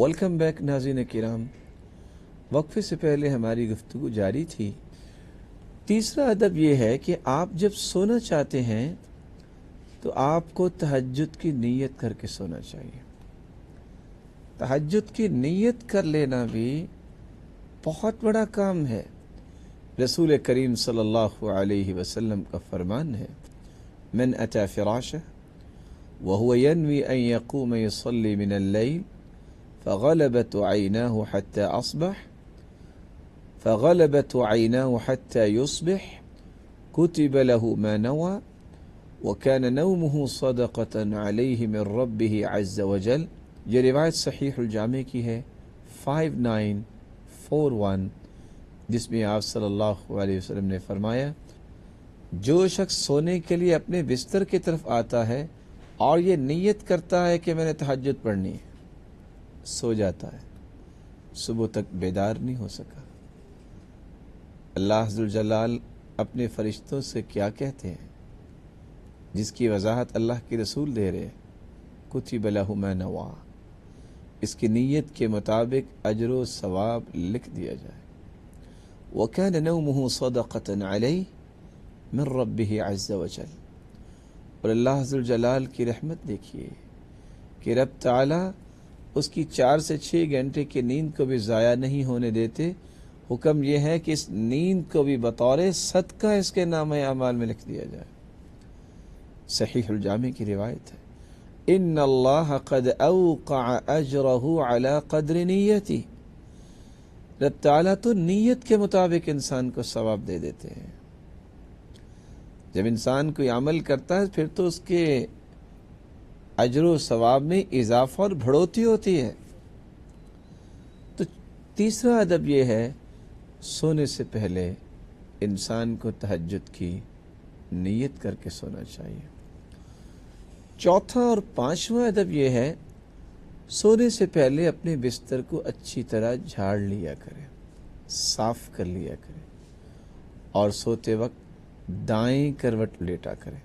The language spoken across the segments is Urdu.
ویلکم بیک ناظرین کرام، وقفے سے پہلے ہماری گفتگو جاری تھی۔ تیسرا ادب یہ ہے کہ آپ جب سونا چاہتے ہیں تو آپ کو تہجد کی نیت کر کے سونا چاہیے۔ تہجد کی نیت کر لینا بھی بہت بڑا کام ہے۔ رسول کریم صلی اللہ علیہ وسلم کا فرمان ہے، من اتی فراشہ وهو ينوي ان يقوم يصلي من الليل فغلبت عيناه حتى يصبح كتب له ما نوى وكان نومه صدقة عليه من ربه عز وجل۔ یہ روایت صحیح الجامع کی ہے 5941، جس میں آپ صلی اللہ علیہ وسلم نے فرمایا، جو شخص سونے کے لیے اپنے بستر کی طرف آتا ہے اور یہ نیت کرتا ہے کہ میں نے تہجد پڑھنی ہے، سو جاتا ہے، صبح تک بیدار نہیں ہو سکا۔ اللہ ذوالجلال اپنے فرشتوں سے کیا کہتے ہیں، جس کی وضاحت اللہ کے رسول دے رہے ہیں، کتب لہ ما نوی، اس کی نیت کے مطابق اجر و ثواب لکھ دیا جائے۔ وَكَانَ نَوْمُهُ صَدَقَةً عَلَيْهِ مِن رَبِّهِ عَزَّ وَجَلَّ۔ اور اللہ ذوالجلال کی رحمت دیکھیے کہ رب تعالیٰ اس کی 4 سے 6 گھنٹے کی نیند کو بھی ضائع نہیں ہونے دیتے۔ حکم یہ ہے کہ اس نیند کو بھی بطور صدقہ اس کے نامہ اعمال میں لکھ دیا جائے۔ صحیح الجامع کی روایت ہے، ان اللہ قد اوقع اجرہ علی قدر نیتی۔ رب تعالیٰ تو نیت کے مطابق انسان کو ثواب دے دیتے ہیں۔ جب انسان کوئی عمل کرتا ہے پھر تو اس کے اجر و ثواب میں اضافہ اور بڑھوتری ہوتی ہے۔ تو تیسرا ادب یہ ہے، سونے سے پہلے انسان کو تہجد کی نیت کر کے سونا چاہیے۔ چوتھا اور پانچواں ادب یہ ہے، سونے سے پہلے اپنے بستر کو اچھی طرح جھاڑ لیا کرے، صاف کر لیا کرے، اور سوتے وقت دائیں کروٹ لیٹا کرے۔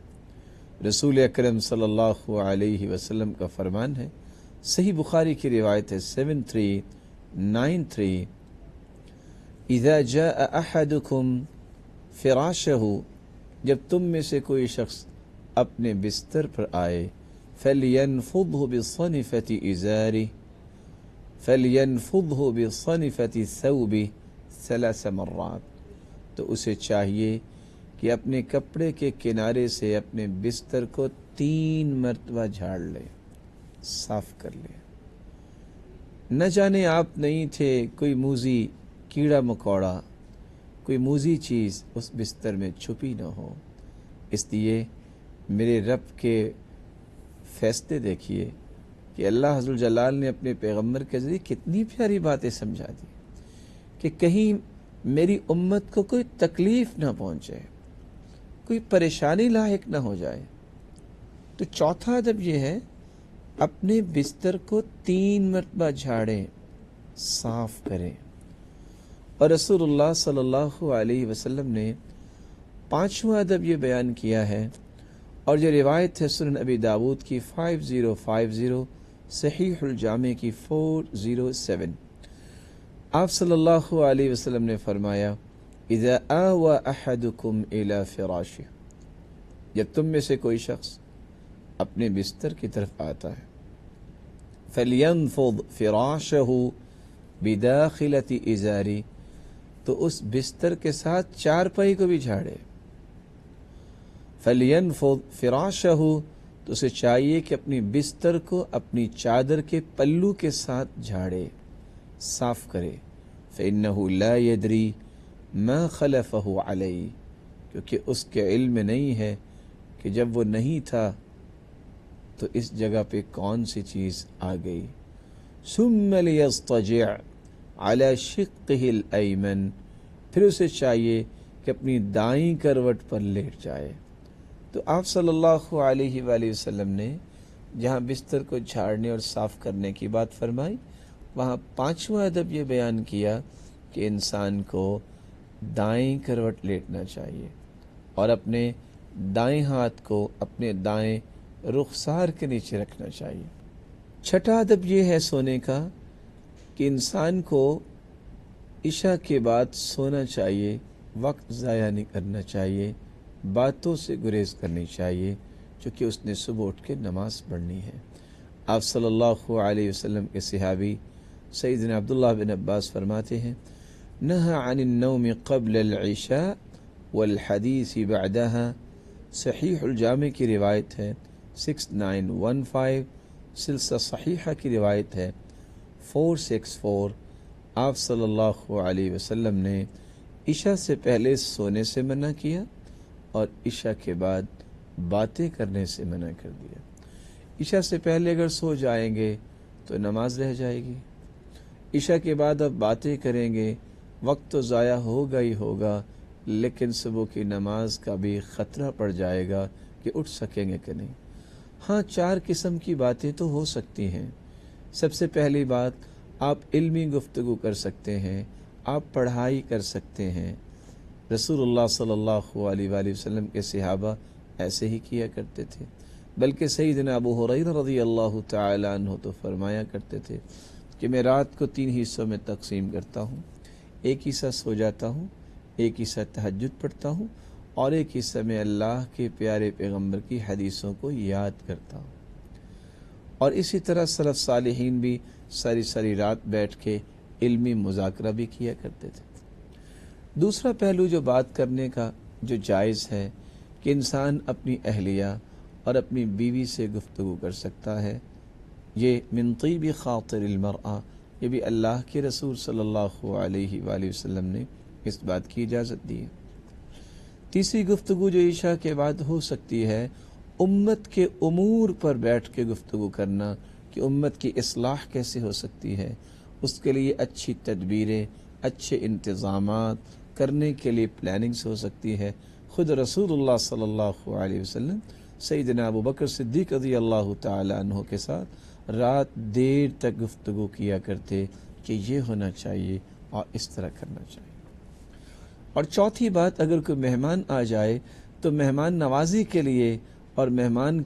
رسول اکرم صلی اللہ علیہ وسلم کا فرمان ہے، صحیح بخاری کی روایت ہے 7393، اذا جاء احدکم فراشہ، جب تم میں سے کوئی شخص اپنے بستر پر آئے، فَلْيَنْفُضْهُ بِصَنِفَةِ إِزَارِهِ فَلْيَنْفُضْهُ بِصَنِفَةِ ثَوْبِهِ 3 مرات، تو اسے چاہیے کہ اپنے کپڑے کے کنارے سے اپنے بستر کو 3 مرتبہ جھاڑ لے، صاف کر لے۔ نہ جانے آپ نہیں تھے، کوئی موذی کیڑا مکوڑا، کوئی موذی چیز اس بستر میں چھپی نہ ہو۔ اس لیے میرے رب کے فیصلے دیکھیے کہ اللہ ذوالجلال نے اپنے پیغمبر کے ذریعے کتنی پیاری باتیں سمجھا دی کہ کہیں میری امت کو کوئی تکلیف نہ پہنچے، کوئی پریشانی لاحق نہ ہو جائے۔ تو چوتھا ادب یہ ہے، اپنے بستر کو 3 مرتبہ جھاڑیں، صاف کریں۔ اور رسول اللہ صلی اللہ علیہ وسلم نے 5واں ادب یہ بیان کیا ہے، اور یہ روایت ہے سنن ابی داود کی 5050، صحیح الجامع کی 407۔ آپ صلی اللہ علیہ وسلم نے فرمایا، اذا آوى احدکم الى فراشہ، جب تم میں سے کوئی شخص اپنے بستر کی طرف آتا ہے، فَلْيَنْفُضْ فِرَاشَهُ بِدَاخِلَةِ إِزَارِهِ، تو اس بستر کے ساتھ چارپائی کو بھی جھاڑے۔ فَلْيَنْفُضْ فِرَاشَهُ، تو اسے چاہیے کہ اپنی بستر کو اپنی چادر کے پلو کے ساتھ جھاڑے، صاف کرے۔ فَإِنَّهُ لَا يَدْرِي مَا خَلَفَهُ عَلَيْهِ، کیونکہ اس کے علم میں نہیں ہے کہ جب وہ نہیں تھا تو اس جگہ پہ کون سی چیز آ گئی۔ ثُمَّ لِيَضْطَجِعْ عَلَى شِقِّهِ الْأَيْمَنِ، پھر اسے چاہیے کہ اپنی دائیں کروٹ پر لیٹ جائے۔ تو آپ صلی اللہ علیہ وآلہ وسلم نے جہاں بستر کو جھاڑنے اور صاف کرنے کی بات فرمائی، وہاں 5واں ادب یہ بیان کیا کہ انسان کو دائیں کروٹ لیٹنا چاہیے اور اپنے دائیں ہاتھ کو اپنے دائیں رخسار کے نیچے رکھنا چاہیے۔ چھٹا ادب یہ ہے سونے کا کہ انسان کو عشاء کے بعد سونا چاہیے، وقت ضائع نہیں کرنا چاہیے، باتوں سے گریز کرنی چاہیے، چونکہ اس نے صبح اٹھ کے نماز پڑھنی ہے۔ آپ صلی اللہ علیہ وسلم کے صحابی سیدنا عبداللہ بن عباس فرماتے ہیں، نہى عن النوم قبل العشاء والحدیث بعدها۔ صحیح الجامع کی روایت ہے 6915، سلسلہ صحیحہ کی روایت ہے 464۔ آپ صلی اللہ علیہ وسلم نے عشاء سے پہلے سونے سے منع کیا اور عشاء کے بعد باتیں کرنے سے منع کر دیا۔ عشاء سے پہلے اگر سو جائیں گے تو نماز رہ جائے گی، عشاء کے بعد اب باتیں کریں گے، وقت تو ضائع ہوگا ہی ہوگا، لیکن صبح کی نماز کا بھی خطرہ پڑ جائے گا کہ اٹھ سکیں گے کہ نہیں۔ ہاں، 4 قسم کی باتیں تو ہو سکتی ہیں۔ سب سے پہلی بات، آپ علمی گفتگو کر سکتے ہیں، آپ پڑھائی کر سکتے ہیں۔ رسول اللہ صلی اللہ علیہ وآلہ وسلم کے صحابہ ایسے ہی کیا کرتے تھے، بلکہ سیدنا ابو ہریرہ رضی اللہ تعالی عنہ تو فرمایا کرتے تھے کہ میں رات کو 3 حصوں میں تقسیم کرتا ہوں، ایک حصہ سو جاتا ہوں، ایک حصہ تہجد پڑھتا ہوں، اور ایک حصہ میں اللہ کے پیارے پیغمبر کی حدیثوں کو یاد کرتا ہوں۔ اور اسی طرح سلف صالحین بھی ساری رات بیٹھ کے علمی مذاکرہ بھی کیا کرتے تھے۔ دوسرا پہلو جو بات کرنے کا جو جائز ہے کہ انسان اپنی اہلیہ اور اپنی بیوی سے گفتگو کر سکتا ہے، یہ من طیب خاطر المرأة، یہ بھی اللہ کے رسول صلی اللہ علیہ وآلہ وسلم نے اس بات کی اجازت دی ہے۔ تیسری گفتگو جو عشاء کے بعد ہو سکتی ہے، امت کے امور پر بیٹھ کے گفتگو کرنا کہ امت کی اصلاح کیسے ہو سکتی ہے، اس کے لیے اچھی تدبیریں، اچھے انتظامات کرنے کے لیے پلاننگز ہو سکتی ہے۔ خود رسول اللہ صلی اللہ علیہ وسلم سیدنا ابو بکر صدیق رضی اللہ تعالی عنہ کے ساتھ رات دیر تک گفتگو کیا کرتے کہ یہ ہونا چاہیے اور اس طرح کرنا چاہیے۔ اور چوتھی بات، اگر کوئی مہمان آ جائے تو مہمان نوازی کے لیے اور مہمان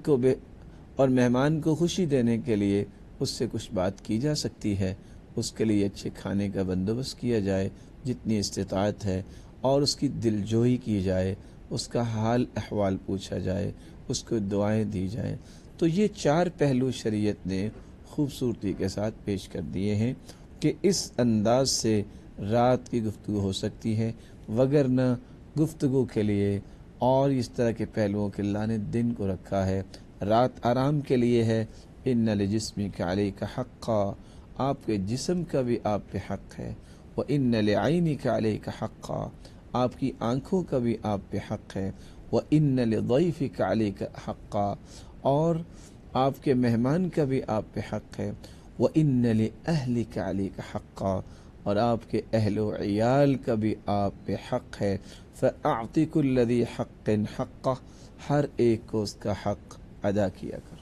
کو خوشی دینے کے لیے اس سے کچھ بات کی جا سکتی ہے، اس کے لیے اچھے کھانے کا بندوبست کیا جائے جتنی استطاعت ہے، اور اس کی دلجوئی کی جائے، اس کا حال احوال پوچھا جائے، اس کو دعائیں دی جائیں۔ تو یہ 4 پہلو شریعت نے خوبصورتی کے ساتھ پیش کر دیے ہیں کہ اس انداز سے رات کی گفتگو ہو سکتی ہے، وگرنہ گفتگو کے لیے اور اس طرح کے پہلوؤں کے اللہ نے دن کو رکھا ہے۔ رات آرام کے لیے ہے، ان لجسمک علیک حقا، آپ کے جسم کا بھی آپ پہ حق ہے، وان لعینک علیک حقا، آپ کی آنکھوں کا بھی آپ پہ حق ہے، وان لضیفک علیک حقا، اور آپ کے مہمان کا بھی آپ پہ حق ہے، وان لاہلک علیک حقا، اور آپ کے اہل و عیال کا بھی آپ پہ حق ہے، فاعط کل ذی حق حقہ، ہر ایک کو اس کا حق ادا کیا کر۔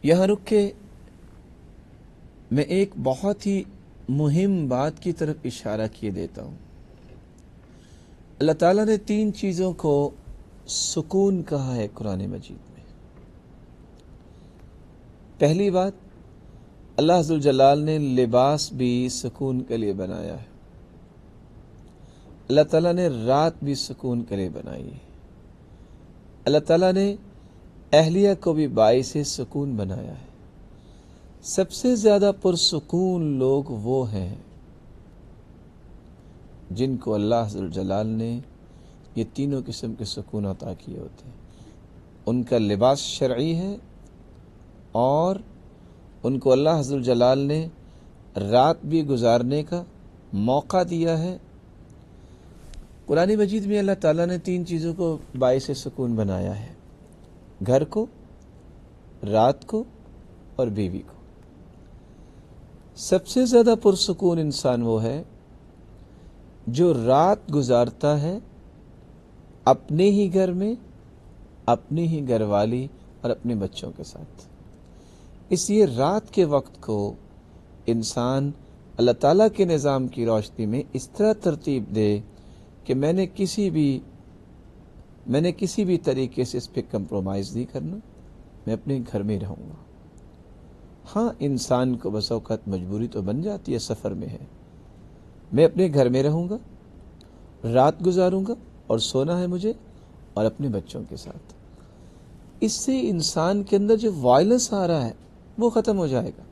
یہاں رک کے میں ایک بہت ہی مہم بات کی طرف اشارہ کیے دیتا ہوں۔ اللہ تعالیٰ نے 3 چیزوں کو سکون کہا ہے قرآن مجید میں۔ پہلی بات، اللہ ذوالجلال نے لباس بھی سکون کے لیے بنایا ہے۔ اللہ تعالیٰ نے رات بھی سکون کے لیے بنائی ہے۔ اللہ تعالیٰ نے اہلیہ کو بھی باعث سکون بنایا ہے۔ سب سے زیادہ پرسکون لوگ وہ ہیں جن کو اللہ ذوالجلال نے یہ تینوں قسم کے سکون عطا کیے ہوتے ہیں۔ ان کا لباس شرعی ہے، اور ان کو اللہ ذوالجلال نے رات بھی گزارنے کا موقع دیا ہے۔ قرآن مجید میں اللہ تعالیٰ نے 3 چیزوں کو باعث سکون بنایا ہے: گھر کو، رات کو، اور بیوی کو۔ سب سے زیادہ پرسکون انسان وہ ہے جو رات گزارتا ہے اپنے ہی گھر میں، اپنی ہی گھر والی اور اپنے بچوں کے ساتھ۔ اس لیے رات کے وقت کو انسان اللہ تعالیٰ کے نظام کی روشنی میں اس طرح ترتیب دے کہ میں نے کسی بھی طریقے سے اس پہ کمپرومائز نہیں کرنا، میں اپنے گھر میں رہوں گا۔ ہاں انسان کو بس اوقات مجبوری تو بن جاتی ہے، سفر میں ہے، میں اپنے گھر میں رہوں گا، رات گزاروں گا اور سونا ہے مجھے اور اپنے بچوں کے ساتھ۔ اس سے انسان کے اندر جو وائلنس آ رہا ہے وہ ختم ہو جائے گا۔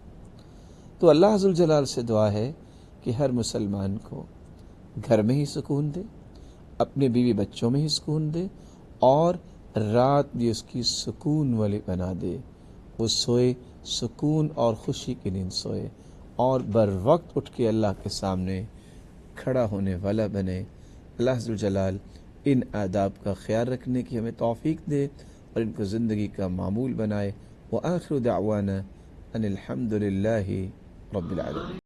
تو اللہ عز و جلال سے دعا ہے کہ ہر مسلمان کو گھر میں ہی سکون دے، اپنے بیوی بچوں میں ہی سکون دے، اور رات بھی اس کی سکون والی بنا دے، وہ سوئے سکون اور خوشی کی نیند سوئے، اور بر وقت اٹھ کے اللہ کے سامنے کھڑا ہونے والا بنے۔ اللہ عز و جلال ان آداب کا خیال رکھنے کی ہمیں توفیق دے اور ان کو زندگی کا معمول بنائے۔ وآخر دعوانا ان الحمد للہ رب العالمین۔